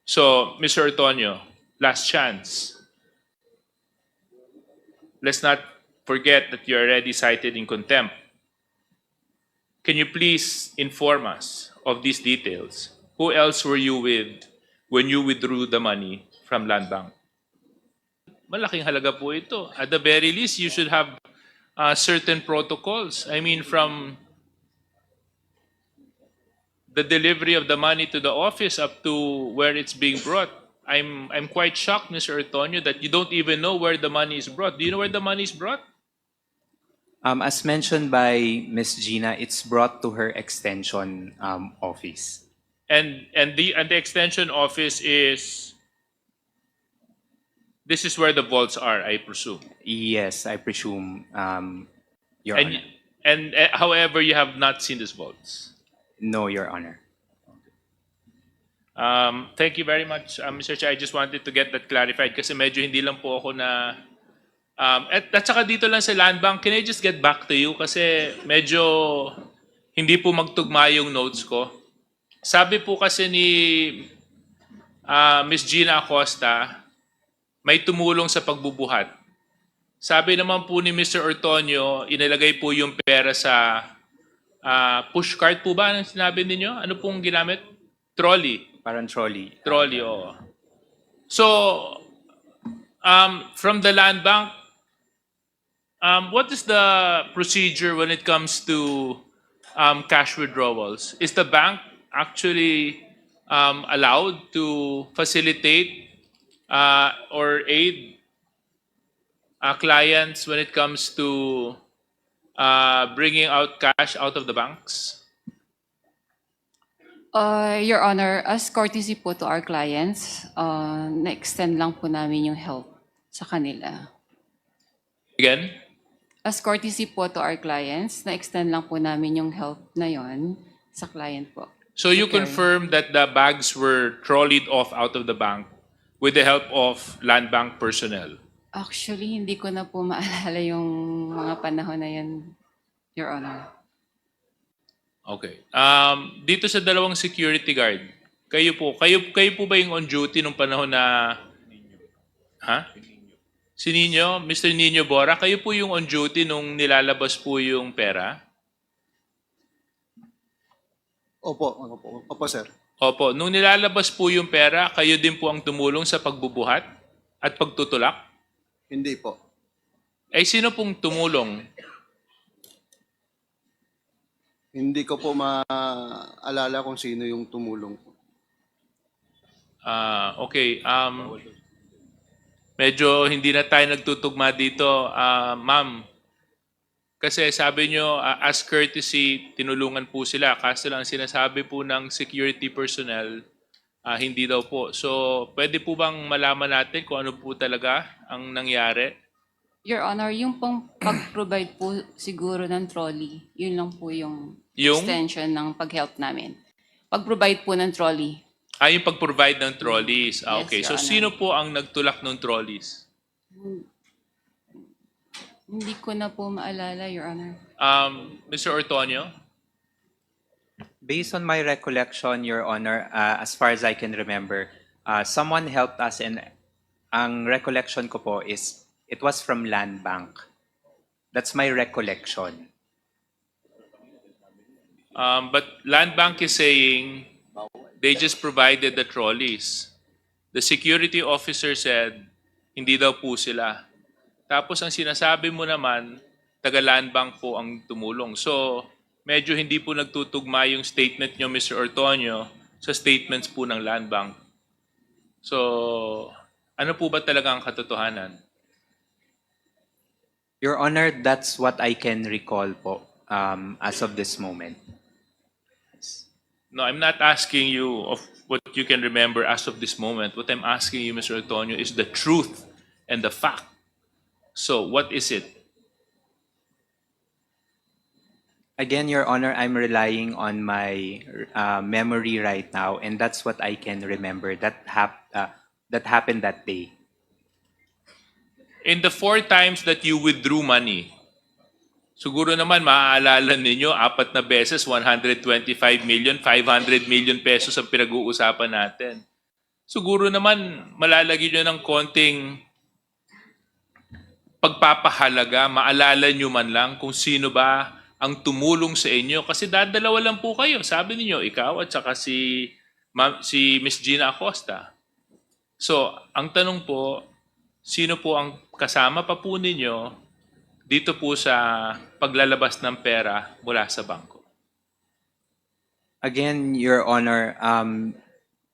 So, Mr. Antonio, last chance. Let's not forget that you're already cited in contempt. Can you please inform us of these details? Who else were you with when you withdrew the money from Land Bank? Malaking halaga po ito. At the very least, you should have certain protocols. I mean, from the delivery of the money to the office up to where it's being brought. I'm quite shocked, Mr. Antonio, that you don't even know where the money is brought. Do you know where the money is brought? As mentioned by Ms. Gina, it's brought to her extension office. And the extension office is, this is where the vaults are, I presume. Yes, I presume, Your And Honor. and however, you have not seen these vaults. No, Your Honor. Thank you very much, Mr. Chair. I just wanted to get that clarified kasi medyo hindi lang po ako na at saka dito lang sa Land Bank, can I just get back to you kasi medyo hindi po magtugma yung notes ko. Sabi po kasi ni Miss Gina Acosta, may tumulong sa pagbubuhat. Sabi naman po ni Mr. Ortonio, inilagay po yung pera sa push cart po ba? Anong sinabi ninyo? Ano pong ginamit? Trolley. Parang trolley. Trolley, oo. So, from the Land Bank, what is the procedure when it comes to cash withdrawals? Is the bank actually allowed to facilitate or aid clients when it comes to bringing out cash out of the banks? Your Honor, as courtesy po to our clients, na-extend lang po namin yung help sa kanila. Again? As courtesy po to our clients, na-extend lang po namin yung help na yon sa client po. So you Okay. confirm that the bags were trolleyed off out of the bank with the help of Land Bank personnel? Actually, hindi ko na po maalala yung mga panahon na yun, Your Honor. Okay. Dito sa dalawang security guard, kayo po ba yung on duty nung panahon na Si Nino, Mr. Nino Bora, kayo po yung on duty nung nilalabas po yung pera? Opo, sir. Opo, nung nilalabas po yung pera, kayo din po ang tumulong sa pagbubuhat at pagtutulak? Hindi po. Eh, sino pong tumulong? Hindi ko po maalala kung sino yung tumulong po. Okay. Medyo hindi na tayo nagtutugma dito, ma'am. Kasi sabi nyo, as courtesy, tinulungan po sila. Kaso lang sinasabi po ng security personnel, hindi daw po. So, pwede po bang malaman natin kung ano po talaga ang nangyari? Your Honor, yung pong pag-provide po siguro ng trolley, yun lang po yung Yung? extension ng pag-help namin. Pag-provide po ng trolley. Yung pag-provide ng trolleys. Yes, Okay. Your So, Honor. sino po ang nagtulak ng trolleys? Hindi ko na po maalala, Your Honor. Mr. Ortonio? Based on my recollection, Your Honor, as far as I can remember, someone helped us and ang recollection ko po is it was from Land Bank. That's my recollection. But Land Bank is saying they just provided the trolleys. The security officer said, hindi daw po sila. Tapos ang sinasabi mo naman, taga Land Bank po ang tumulong. So, medyo hindi po nagtutugma yung statement nyo, Mr. Ortonio, sa statements po ng Land Bank. So, ano po ba talaga ang katotohanan? Your Honor, that's what I can recall po as of this moment. No, I'm not asking you of what you can remember as of this moment. What I'm asking you, Mr. Antonio, is the truth and the fact. So, what is it? Again, Your Honor, I'm relying on my memory right now, and that's what I can remember that happened that day. In the 4 times that you withdrew money, siguro naman maaalala ninyo, 4 na beses, 125 million, 500 million pesos ang pinag-uusapan natin. siguro naman malalagyan nyo ng konting pagpapahalaga, maalala nyo man lang kung sino ba ang tumulong sa inyo. Kasi dadalawa lang po kayo. Sabi niyo ikaw at saka si Miss Gina Acosta. So, ang tanong po, sino po ang kasama pa po ninyo dito po sa paglalabas ng pera mula sa bangko? Again, Your Honor,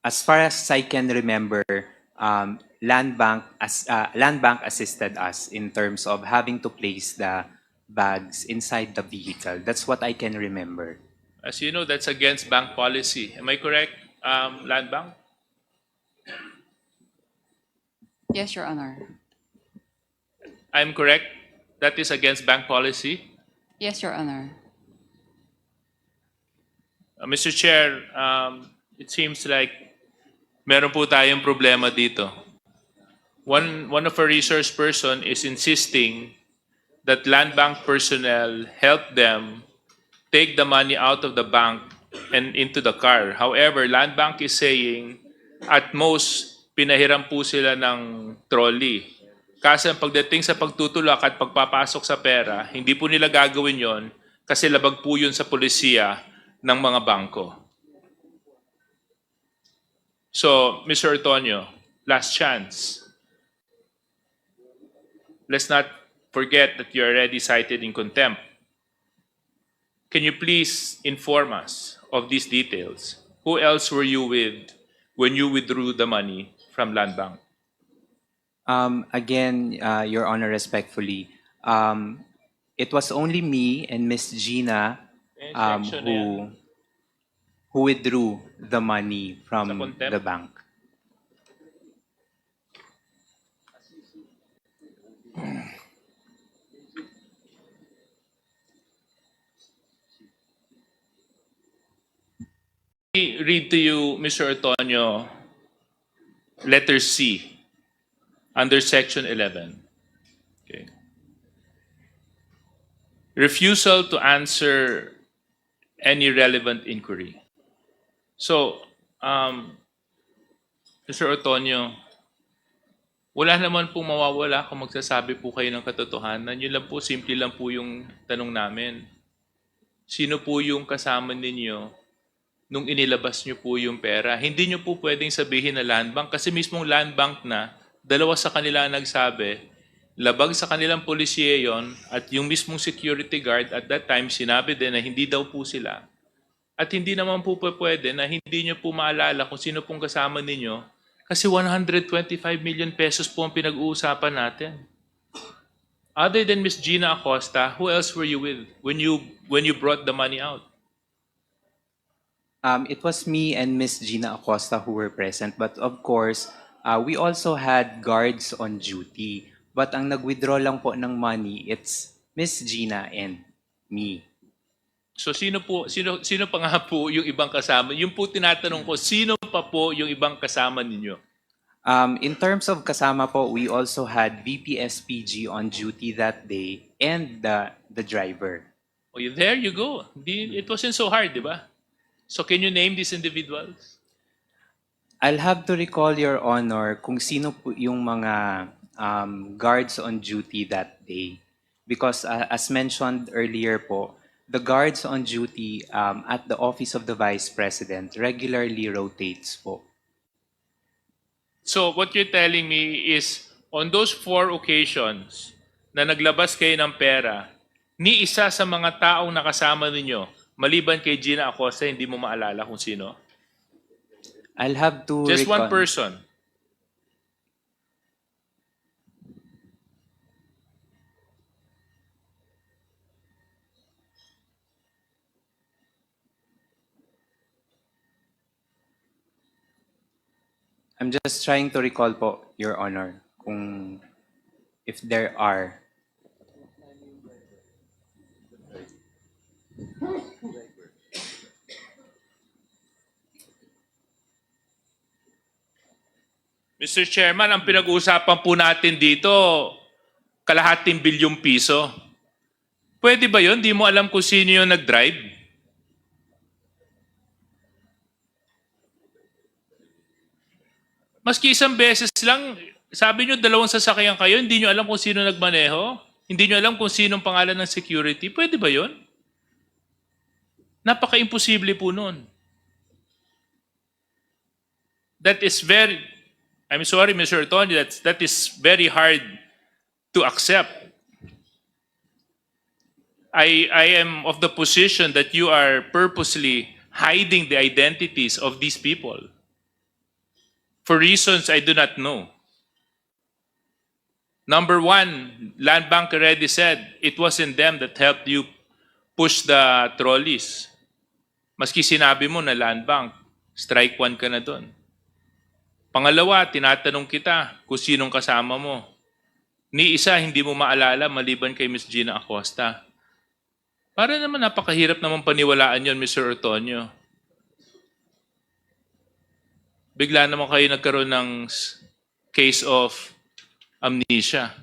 as far as I can remember, Land Bank assisted us in terms of having to place the bags inside the vehicle. That's what I can remember. As you know, that's against bank policy. Am I correct, Land Bank? Yes, Your Honor. I'm correct? That is against bank policy? Yes, Your Honor. Mr. Chair, it seems like meron po tayong problema dito. One of our resource person is insisting that land bank personnel help them take the money out of the bank and into the car. However, land bank is saying at most pinahiram po sila ng trolley. Kasi pagdating sa pagtutulak at pagpapasok sa pera, hindi po nila gagawin yon kasi labag po yun sa polisiya ng mga bangko. So, Mr. Antonio, last chance. Let's not forget that you're already cited in contempt. Can you please inform us of these details? Who else were you with when you withdrew the money from Land Bank? Again, Your Honor, respectfully, it was only me and Miss Gina Section na yan. who withdrew the money from Sa contempt? the bank. Read to you, Mr. Antonio, letter C, under section 11. Okay. Refusal to answer any relevant inquiry. So, Mr. Antonio, wala naman pong mawawala kung magsasabi po kayo ng katotohanan. Yun lang po, simple lang po yung tanong namin. Sino po yung kasama ninyo nung inilabas nyo po yung pera? Hindi nyo po pwedeng sabihin na land bank kasi mismong land bank na, dalawa sa kanila ang nagsabi, labag sa kanilang polisiye yon at yung mismong security guard at that time sinabi din na hindi daw po sila. At hindi naman po pwede na hindi nyo po maalala kung sino pong kasama ninyo kasi 125 million pesos po ang pinag-uusapan natin. Other than Miss Gina Acosta, who else were you with when you brought the money out? It was me and Miss Gina Acosta who were present, but of course, we also had guards on duty. But ang nag-withdraw lang po ng money, it's Miss Gina and me. So sino pa nga po yung ibang kasama? Yung po tinatanong ko, sino pa po yung ibang kasama ninyo? In terms of kasama po, we also had VPSPG on duty that day and the driver. Oh, there you go. It wasn't so hard, di ba? So can you name these individuals? I'll have to recall, Your Honor, kung sino po yung mga guards on duty that day. Because as mentioned earlier po, the guards on duty at the Office of the Vice President regularly rotates po. So what you're telling me is, on those 4 occasions na naglabas kayo ng pera, ni isa sa mga taong nakasama ninyo, maliban kay Gina Acosta, hindi mo maalala kung sino? I'll have to Just one recall. person. I'm just trying to recall po, Your Honor, kung if there are. Mr. Chairman, ang pinag-uusapan po natin dito, kalahating bilyong piso. Pwede ba yun? Di mo alam kung sino yung nag-drive? Maski isang beses lang, sabi nyo 2 sasakyan kayo, hindi nyo alam kung sino nagmaneho? Hindi nyo alam kung sinong pangalan ng security? Pwede ba yon? Napaka-imposible po nun. That is very, I'm sorry, Mr. Tony, that is very hard to accept. I am of the position that you are purposely hiding the identities of these people for reasons I do not know. Number one, Land Bank already said it wasn't them that helped you push the trolleys. Maski sinabi mo na Land Bank, strike one ka na doon. Pangalawa, tinatanong kita kung sinong kasama mo. Ni isa, hindi mo maalala maliban kay Ms. Gina Acosta. Para naman napakahirap naman paniwalaan yon, Mr. Ortonio. Bigla naman kayo nagkaroon ng case of amnesia.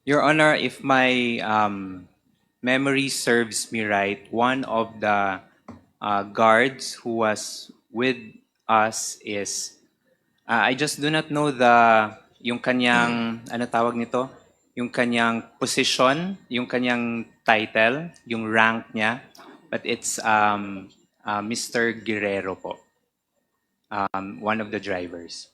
Your Honor, if my memory serves me right, one of the guards who was with us is, I just do not know yung kanyang, ano tawag nito? Yung kanyang position, yung kanyang title, yung rank niya, but it's Mr. Guerrero po, one of the drivers.